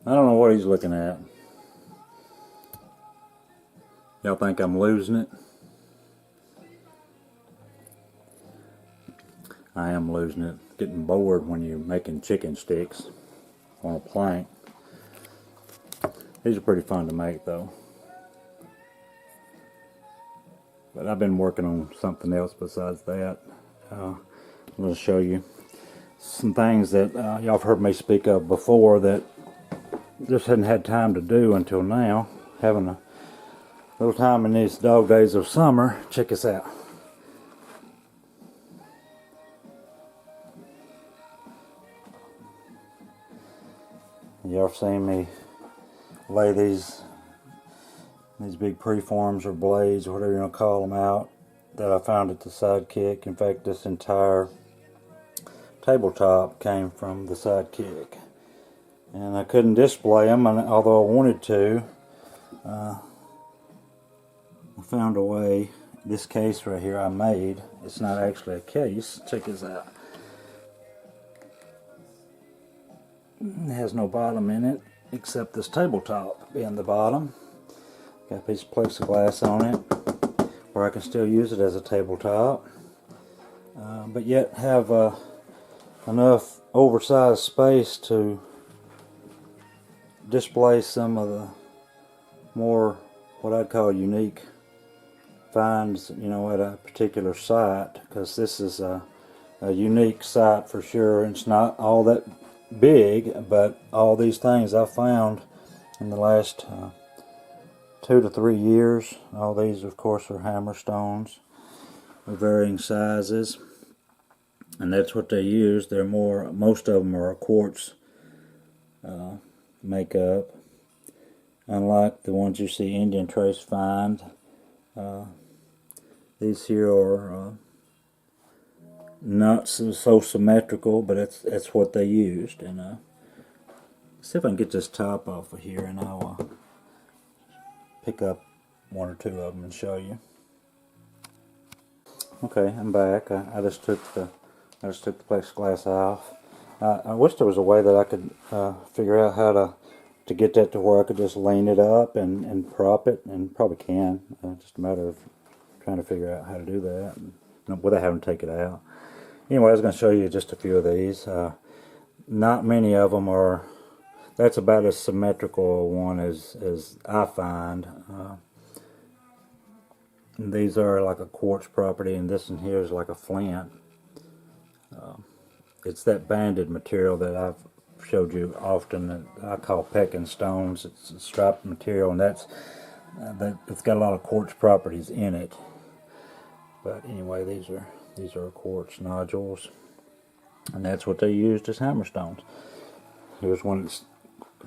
I don't know what he's looking at. Y'all think I'm losing it? I am losing it. Getting bored when you're making chicken sticks on a plank. These are pretty fun to make though. But I've been working on something else besides that. I'm going to show you some things that y'all have heard me speak of before that just hadn't had time to do until now. Having a little time in these dog days of summer. Check this out. Y'all seen me lay these big preforms or blades or whatever you want to call them out that I found at the Sidekick. In fact, this entire tabletop came from the Sidekick. And I couldn't display them, although I wanted to. I found a way. This case right here I made. It's not actually a case. Check this out. It has no bottom in it except this tabletop being the bottom. Got a piece of plexiglass on it where I can still use it as a tabletop, but yet have enough oversized space to display some of the more what I'd call unique finds, you know, at a particular site, because this is a unique site for sure. It's not all that big, but all these things I found in the last 2 to 3 years. All these, of course, are hammerstones of varying sizes, and that's what they use. They're most of them are quartz makeup, unlike the ones you see Indian Trace find. These here are not so symmetrical, but that's what they used. And see if I can get this top off of here, and I'll pick up 1 or 2 of them and show you. Okay, I'm back. I just took the plexiglass off. I wish there was a way that I could figure out how to get that to where I could just lean it up and prop it, and probably can. Just a matter of trying to figure out how to do that without having to take it out. Anyway, I was going to show you just a few of these. Not many of them are. That's about as symmetrical a one as I find. These are like a quartz property, and this one here is like a flint. It's that banded material that I've showed you often that I call pecking stones. It's a striped material, and it's got a lot of quartz properties in it. But anyway, these are quartz nodules, and that's what they used as hammerstones. Here's one that's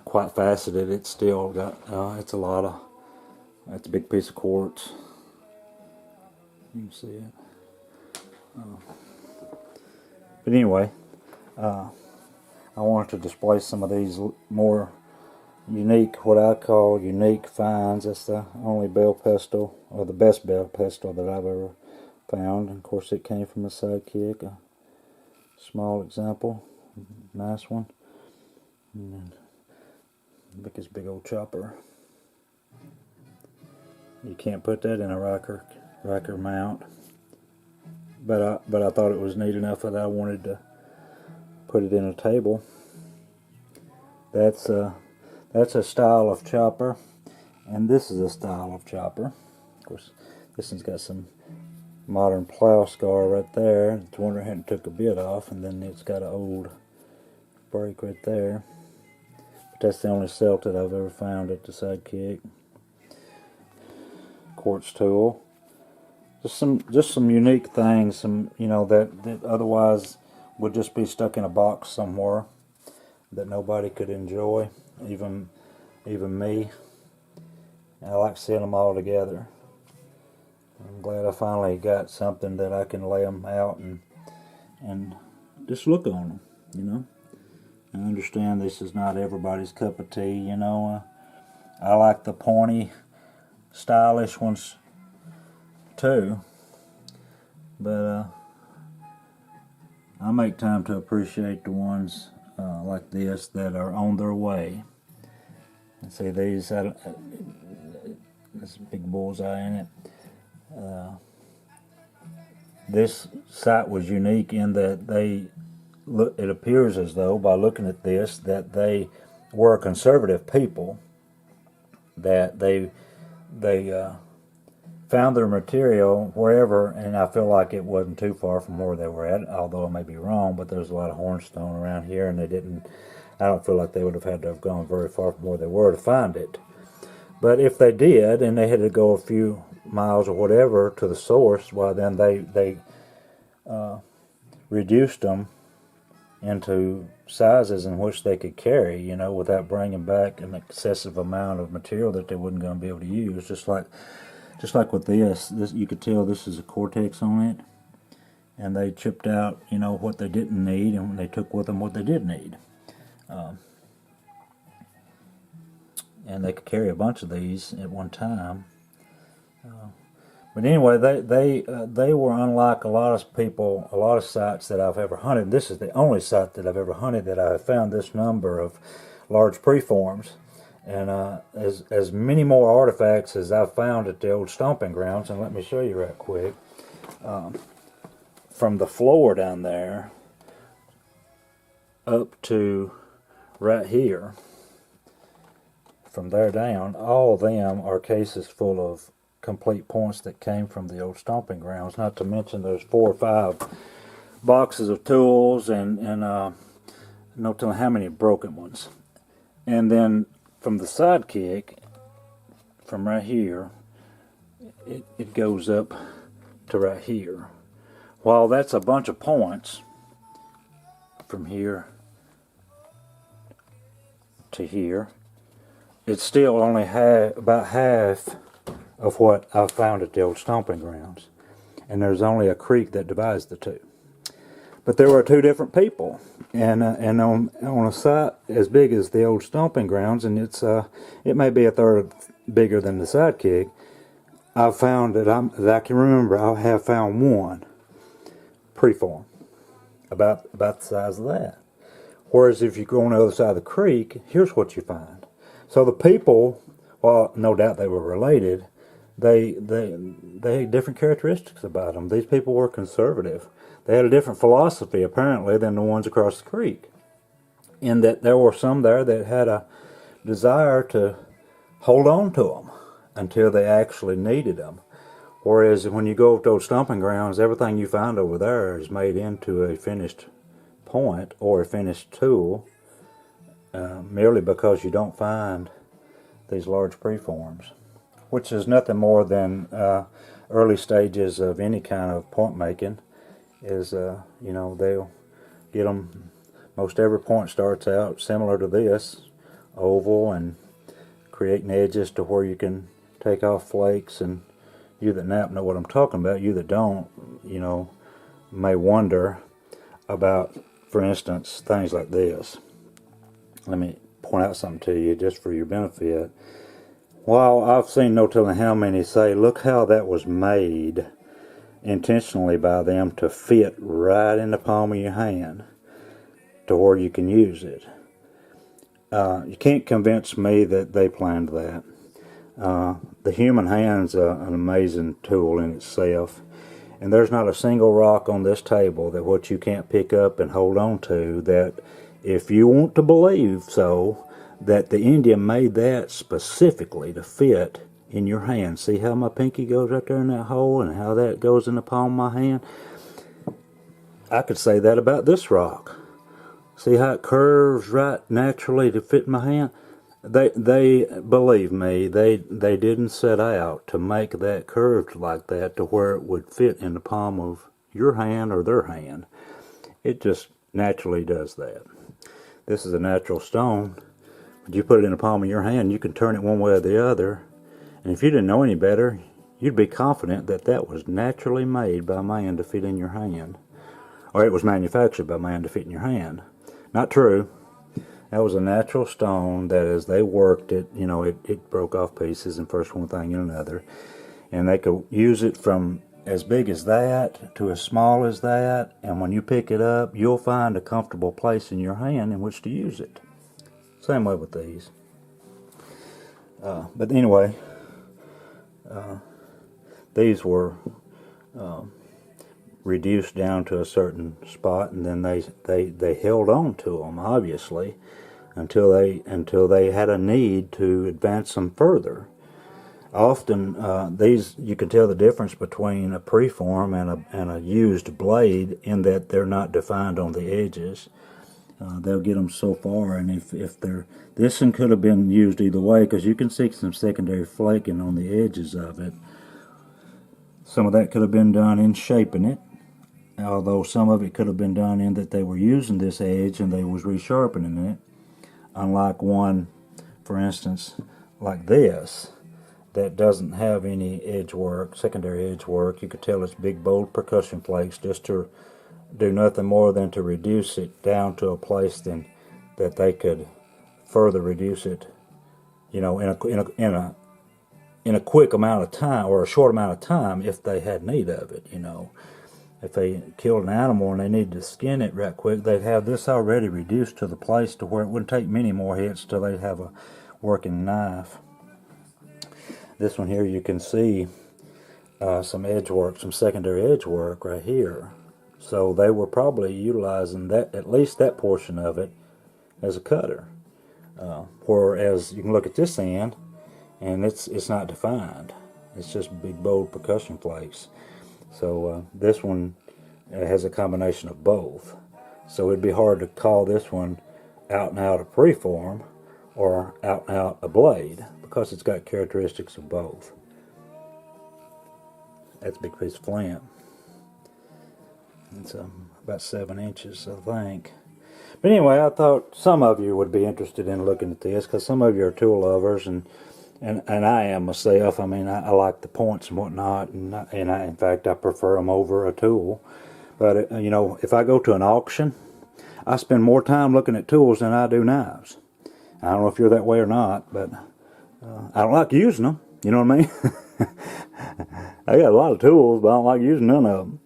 quite faceted. It's still got it's a big piece of quartz. You can see it. But anyway, I wanted to display some of these more unique, what I call unique finds. That's the only bell pestle, or the best bell pestle that I've ever found. And of course, it came from a Sidekick. A small example, nice one. And look at this big old chopper. You can't put that in a rocker mount, but I thought it was neat enough that I wanted to put it in a table. That's a style of chopper, and this is a style of chopper. Of course, this one's got some modern plow scar right there. It's wondering how it took a bit off, and then it's got an old break right there. But that's the only celt that I've ever found at the Sidekick. Quartz tool. Just some unique things, some that otherwise would just be stuck in a box somewhere that nobody could enjoy, even me. I like seeing them all together. I'm glad I finally got something that I can lay them out and just look on them. I understand this is not everybody's cup of tea. I like the pointy, stylish ones too, but I make time to appreciate the ones like this that are on their way. And see these, there's a big bullseye in it. This site was unique in that it appears as though, by looking at this, that they were a conservative people, that they found their material wherever, and I feel like it wasn't too far from where they were at, although I may be wrong, but there's a lot of hornstone around here, and I don't feel like they would have had to have gone very far from where they were to find it. But if they did, and they had to go a few miles or whatever to the source, well, then they reduced them into sizes in which they could carry, without bringing back an excessive amount of material that they wasn't going to be able to use. Just like with this, you could tell this is a cortex on it, and they chipped out, what they didn't need, and they took with them what they did need. And they could carry a bunch of these at one time. But anyway, they were unlike a lot of people, a lot of sites that I've ever hunted. This is the only site that I've ever hunted that I have found this number of large preforms, and as many more artifacts as I've found at the old stomping grounds. And let me show you right quick. From the floor down there up to right here, from there down, all of them are cases full of complete points that came from the old stomping grounds. Not to mention there's 4 or 5 boxes of tools and no telling how many broken ones. And then from the sidekick, from right here, it goes up to right here. While that's a bunch of points from here to here, it's still only about half of what I found at the old stomping grounds. And there's only a creek that divides the two. But there were 2 different people, and on a site as big as the old stomping grounds, and it may be a third bigger than the sidekick, I've found that I can remember, I have found one preform about the size of that. Whereas if you go on the other side of the creek, here's what you find. So the people, while no doubt they were related, they had different characteristics about them. These people were conservative. They had a different philosophy, apparently, than the ones across the creek. In that there were some there that had a desire to hold on to them until they actually needed them. Whereas when you go to those stomping grounds, everything you find over there is made into a finished point or a finished tool, merely because you don't find these large preforms, which is nothing more than early stages of any kind of point making. Is they'll get them. Most every point starts out similar to this, oval, and creating edges to where you can take off flakes. And you that nap know what I'm talking about. You that don't, may wonder about, for instance, things like this. Let me point out something to you just for your benefit. While I've seen no telling how many say, look how that was made intentionally by them to fit right in the palm of your hand to where you can use it. You can't convince me that they planned that. The human hand's an amazing tool in itself, and there's not a single rock on this table that what you can't pick up and hold on to, that if you want to believe so, that the Indian made that specifically to fit in your hand. See how my pinky goes right there in that hole and how that goes in the palm of my hand? I could say that about this rock. See how it curves right naturally to fit in my hand? They believe me, they didn't set out to make that curved like that to where it would fit in the palm of your hand or their hand. It just naturally does that. This is a natural stone. But you put it in the palm of your hand, you can turn it one way or the other. And if you didn't know any better, you'd be confident that that was naturally made by man to fit in your hand. Or it was manufactured by man to fit in your hand. Not true. That was a natural stone that as they worked it, it broke off pieces, and first one thing and another. And they could use it from as big as that to as small as that. And when you pick it up, you'll find a comfortable place in your hand in which to use it. Same way with these. But anyway, these were reduced down to a certain spot, and then they held on to them, obviously, until they had a need to advance them further. Often these, you can tell the difference between a preform and a used blade in that they're not defined on the edges. They'll get them so far, and if they're, this one could have been used either way, because you can see some secondary flaking on the edges of it. Some of that could have been done in shaping it, although some of it could have been done in that they were using this edge and they was resharpening it. Unlike one, for instance, like this, that doesn't have any edge work, secondary edge work. You could tell it's big, bold percussion flakes just to do nothing more than to reduce it down to a place then that they could further reduce it, you know, in a quick amount of time, or a short amount of time, if they had need of it. You know, if they killed an animal and they needed to skin it right quick, they'd have this already reduced to the place to where it wouldn't take many more hits till they'd have a working knife. This one here, you can see some edge work, some secondary edge work right here. So they were probably utilizing that, at least that portion of it, as a cutter. Whereas you can look at this end, and it's not defined. It's just big, bold percussion flakes. So this one has a combination of both. So it'd be hard to call this one out and out a preform or out and out a blade, because it's got characteristics of both. That's a big piece of flint. It's about 7 inches, I think. But anyway, I thought some of you would be interested in looking at this, because some of you are tool lovers, and I am myself. I mean, I like the points and whatnot, and in fact, I prefer them over a tool. But you know, if I go to an auction, I spend more time looking at tools than I do knives. I don't know if you're that way or not, but I don't like using them. You know what I mean? I got a lot of tools, but I don't like using none of them.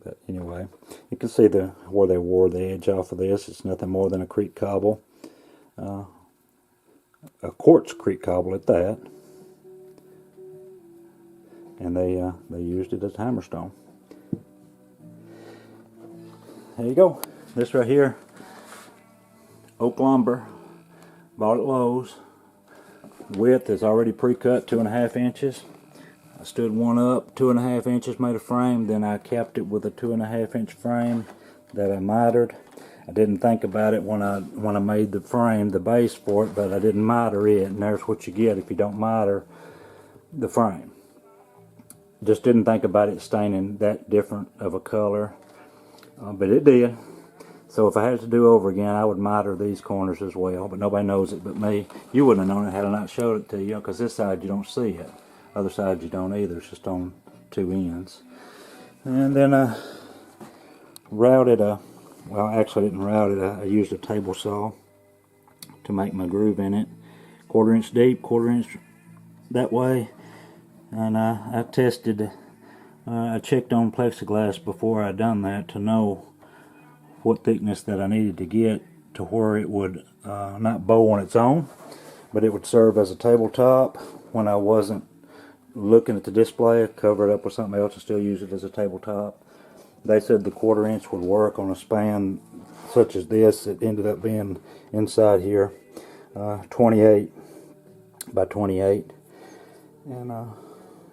But anyway, you can see where they wore the edge off of this. It's nothing more than a creek cobble, a quartz creek cobble at that, and they used it as hammerstone. There you go. This right here, oak lumber, bought at Lowe's. Width is already pre-cut, 2.5 inches. I stood one up, 2.5 inches, made a frame, then I capped it with a 2.5 inch frame that I mitered. I didn't think about it when I made the frame, the base for it, but I didn't miter it, and there's what you get if you don't miter the frame. Just didn't think about it staining that different of a color, but it did. So if I had to do over again, I would miter these corners as well, but nobody knows it but me. You wouldn't have known it had I not showed it to you, because this side you don't see it. Other side you don't either, it's just on 2 ends. And then I routed well, actually I didn't route it, I used a table saw to make my groove in it. 1/4 inch deep, 1/4 inch that way. And I tested, I checked on plexiglass before I done that to know what thickness that I needed to get to where it would not bow on its own, but it would serve as a tabletop when I wasn't looking at the display. Cover it up with something else and still use it as a tabletop. They said the 1/4 inch would work on a span such as this. It ended up being inside here 28 by 28, and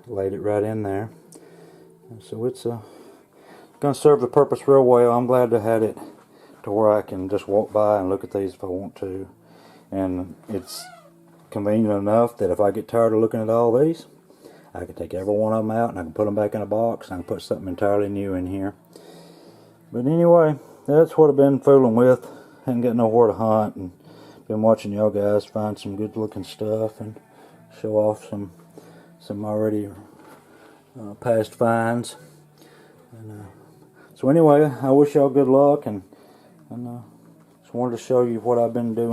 laid it right in there. And so it's going to serve the purpose real well. I'm glad to have it to where I can just walk by and look at these if I want to, and it's convenient enough that if I get tired of looking at all these, I can take every one of them out and I can put them back in a box and I can put something entirely new in here. But anyway, that's what I've been fooling with. Hadn't got nowhere to hunt, and been watching y'all guys find some good looking stuff and show off some already past finds. And so anyway, I wish y'all good luck, and just wanted to show you what I've been doing.